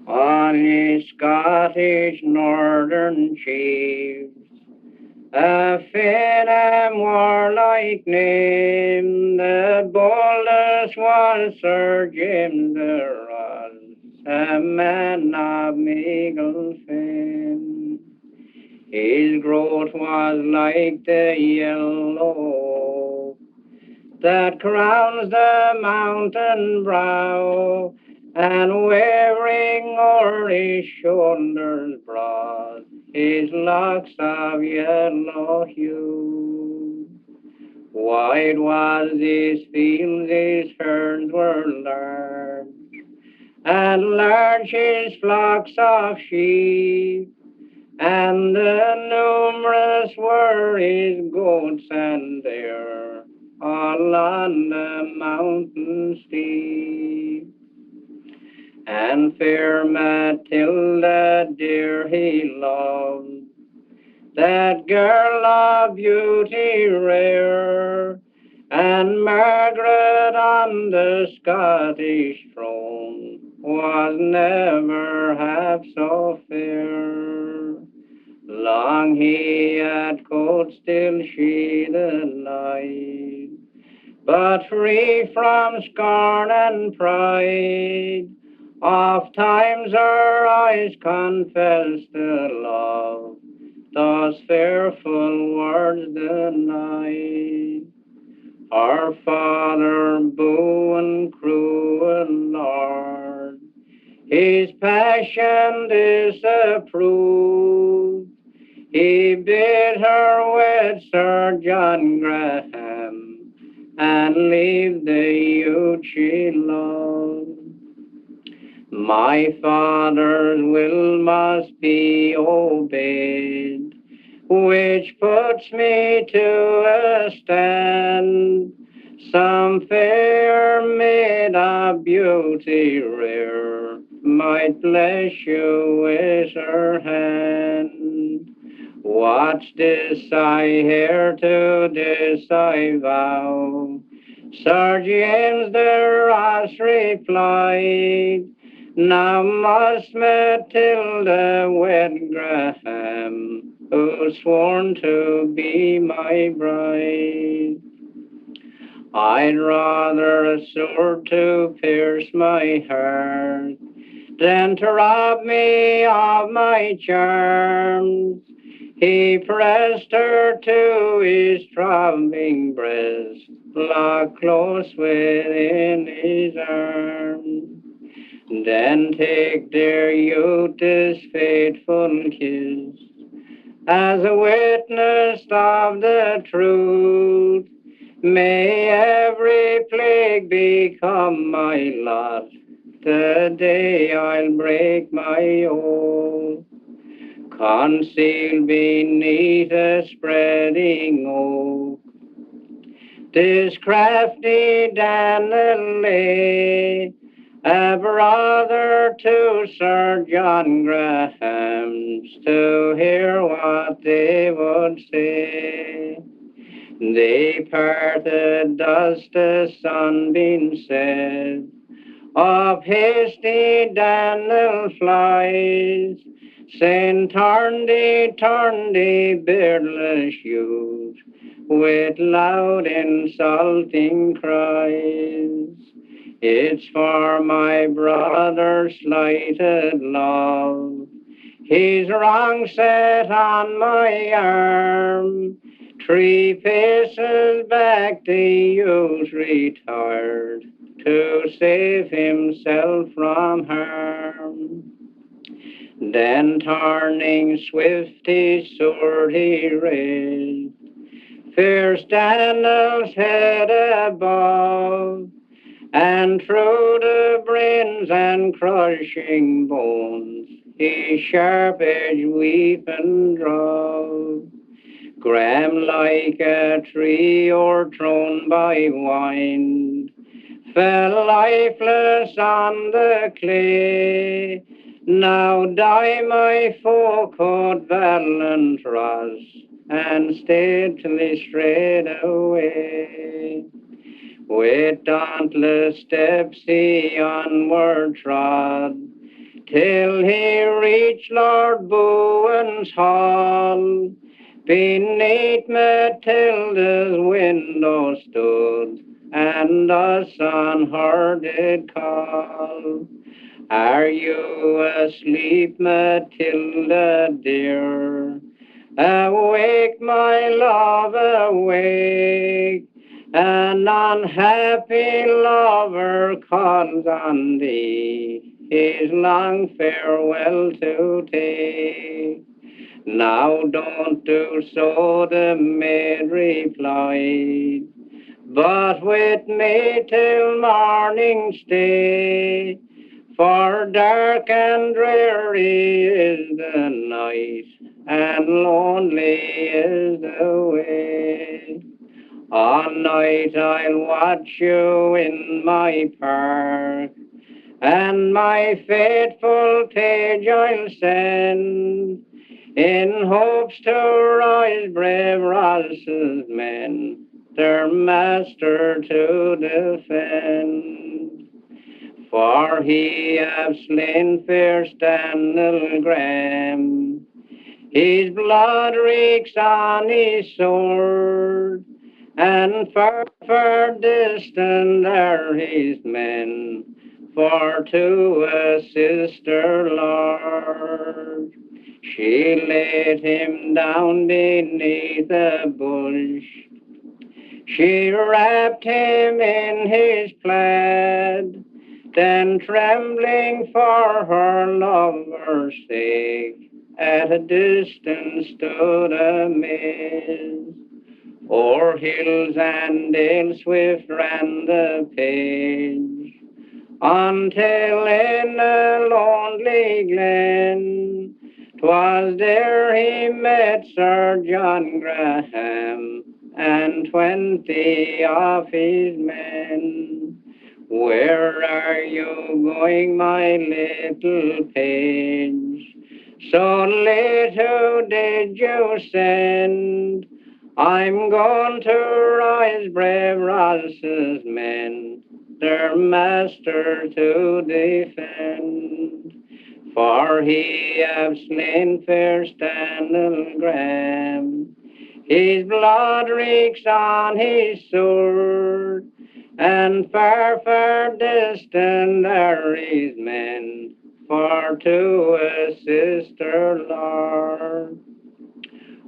On his Scottish northern chiefs, a fit and warlike name, the boldest was Sir James the Ross, a man of meagle fame. His growth was like the yellow that crowns the mountain brow, and wavering o'er his shoulders broad, his locks of yellow hue. Wide was his fields, his herds were large, and large his flocks of sheep, and numerous were his goats and deer, all on the mountain steep. And fair Matilda dear he loved, that girl of beauty rare, and Margaret on the Scottish throne was never half so fair. Long he had court, still she denied, but free from scorn and pride. Oft times her eyes confessed the love those fearful words denied. Our father, Bowen, cruel Lord, his passion disapproved. He bid her wed Sir John Graham and leave the youth she loved. My father's will must be obeyed, which puts me to a stand. Some fair maid of beauty rare might bless you with her hand. What's this I hear, to this I vow? Sir James the Ross replied, now must Matilda wed Graham, who's sworn to be my bride. I'd rather a sword to pierce my heart than to rob me of my charms. He pressed her to his throbbing breast, locked close within his arms. Then take dear youth this faithful kiss, as a witness of the truth. May every plague become my lot, the day I'll break my oath. Concealed beneath a spreading oak, this crafty Daniel lay, a brother to Sir John Graham's, to hear what they would say. They parted thus the sunbeam said, of hasty Daniel flies, saying, turn thee, beardless youth, with loud insulting cries. It's for my brother's slighted love, his wrong set on my arm. 3 paces back the youth retired, to save himself from harm. Then turning swift his sword he raised, fierce Daniel's head above, and through the brains and crushing bones his sharp edge weapon drove. Graham, like a tree o'erthrown by wind, fell lifeless on the clay. Now die my foe, quoth valiant Ross, and stately straight away. With dauntless steps he onward trod, till he reached Lord Bowen's hall. Beneath Matilda's window stood, and the son her did call. Are you asleep, Matilda dear? Awake, my love, awake. An unhappy lover calls on thee, his long farewell to take. Now don't do so, the maid replied, but with me till morning stay. For dark and dreary is the night, and lonely is the way. All night I'll watch you in my park, and my faithful page I'll send, in hopes to rise brave Ross's men, their master to defend. For he hath slain fair Stanley Graham, his blood reeks on his sword, and far, far distant are his men, for to assist her Lord. She laid him down beneath a bush, she wrapped him in his plaid, then trembling for her lover's sake, at a distance stood amazed. O'er hills and dales swift ran the page, until in a lonely glen, 'twas there he met Sir John Graham, and 20 of his men. Where are you going, my little page? So late who did you send? I'm going to rise brave Ross's men, their master to defend. For he hath slain fair Stanley Graham, his blood reeks on his sword, and far, far distant are his men, for to assist her Lord.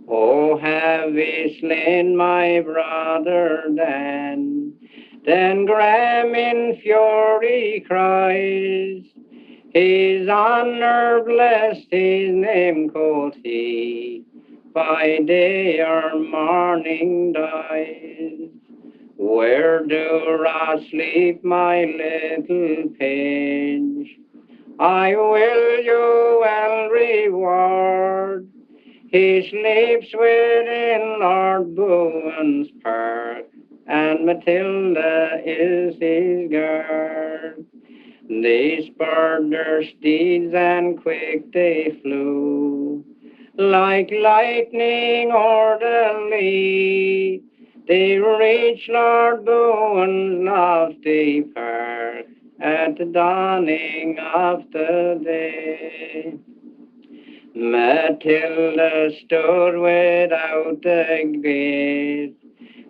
Oh, have ye slain my brother Dan? Then Graham in fury cries, his honor blessed, his name quoth he, by day or morning dies. Where do Ross sleep, my little page? I will you well reward. He sleeps within Lord Bowen's park, and Matilda is his guard. They spurred their steeds and quick they flew, like lightning o'er the lea. They reached Lord Bowen's lofty park at the dawning of the day. Matilda stood without the gate.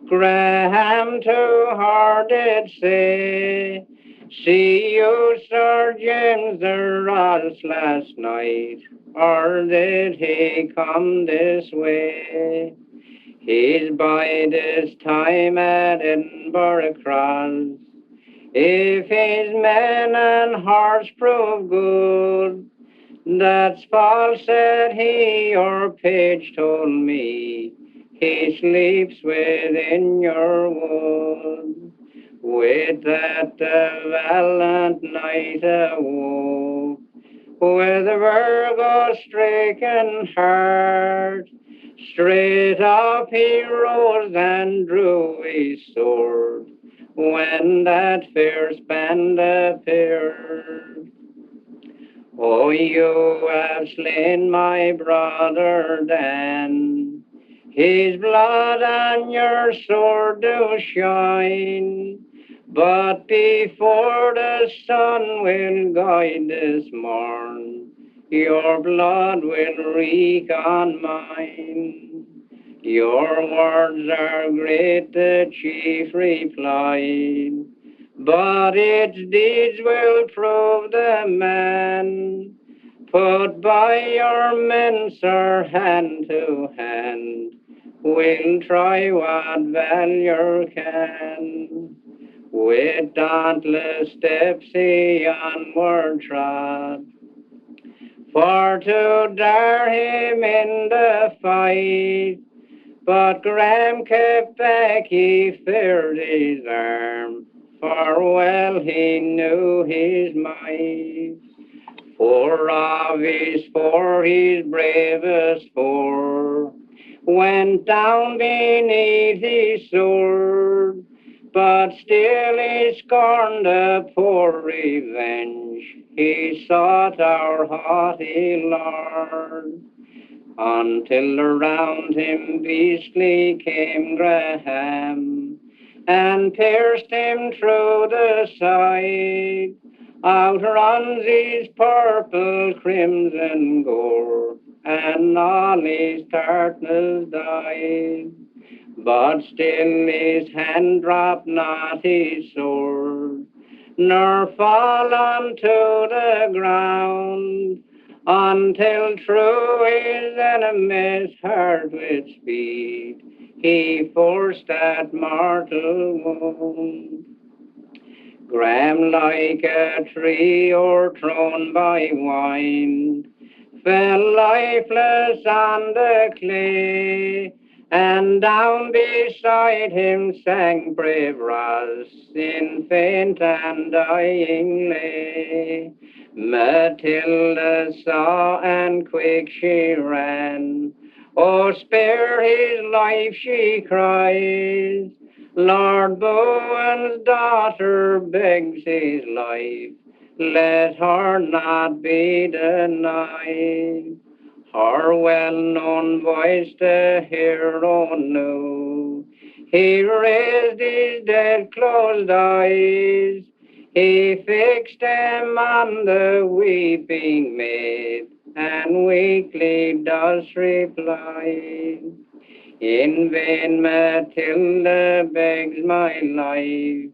Graham to her did say, see you Sir James the Ross last night, or did he come this way? He's by this time at Edinburgh Cross. If his men and horse prove good, that's false, said he, your page told me. He sleeps within your wood. With that the valiant knight awoke, with a Virgo-stricken heart. Straight up he rose and drew his sword, when that fierce band appeared. Oh, you have slain my brother Dan, his blood on your sword do shine. But before the sun will guide this morn, your blood will reek on mine. Your words are great, the chief replied, but its deeds will prove the man. Put by your men, sir, hand to hand, we'll try what valor can. With dauntless steps he onward trod, for to dare him in the fight. But Graham kept back, he feared his arm, for well he knew his might. For of his four, his bravest four, went down beneath his sword. But still he scorned a poor revenge, he sought our haughty Lord. Until around him beastly came Graham, and pierced him through the side. Out runs his purple crimson gore, and all his tartness died. But still his hand dropped not his sword, nor fall unto the ground, until through his enemy's heart with speed he forced that mortal wound. Graham, like a tree o'erthrown by wind, fell lifeless on the clay, and down beside him sank brave Ross in faint and dying lay. Matilda saw, and quick she ran, "Oh, spare his life," she cries. Lord Bowen's daughter begs his life, let her not be denied. Her well-known voice the hero knew. He raised his dead closed eyes, he fixed them on the weeping maid, and weakly thus replied, "In vain Matilda begs my life,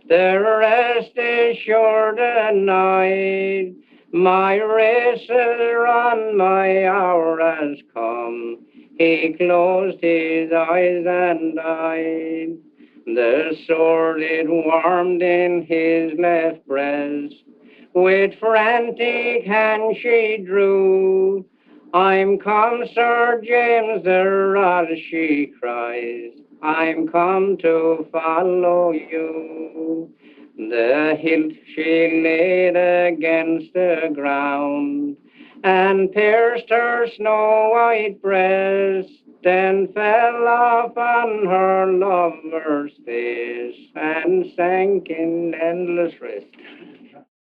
the rest is sure denied. My race is run, my hour has come." He closed his eyes and died. The sword it warmed in his left breast, with frantic hand she drew. "I'm come, Sir James the Rod," she cries, "I'm come to follow you." The hilt she laid against the ground, and pierced her snow-white breast, then fell off on her lover's face, and sank in endless rest.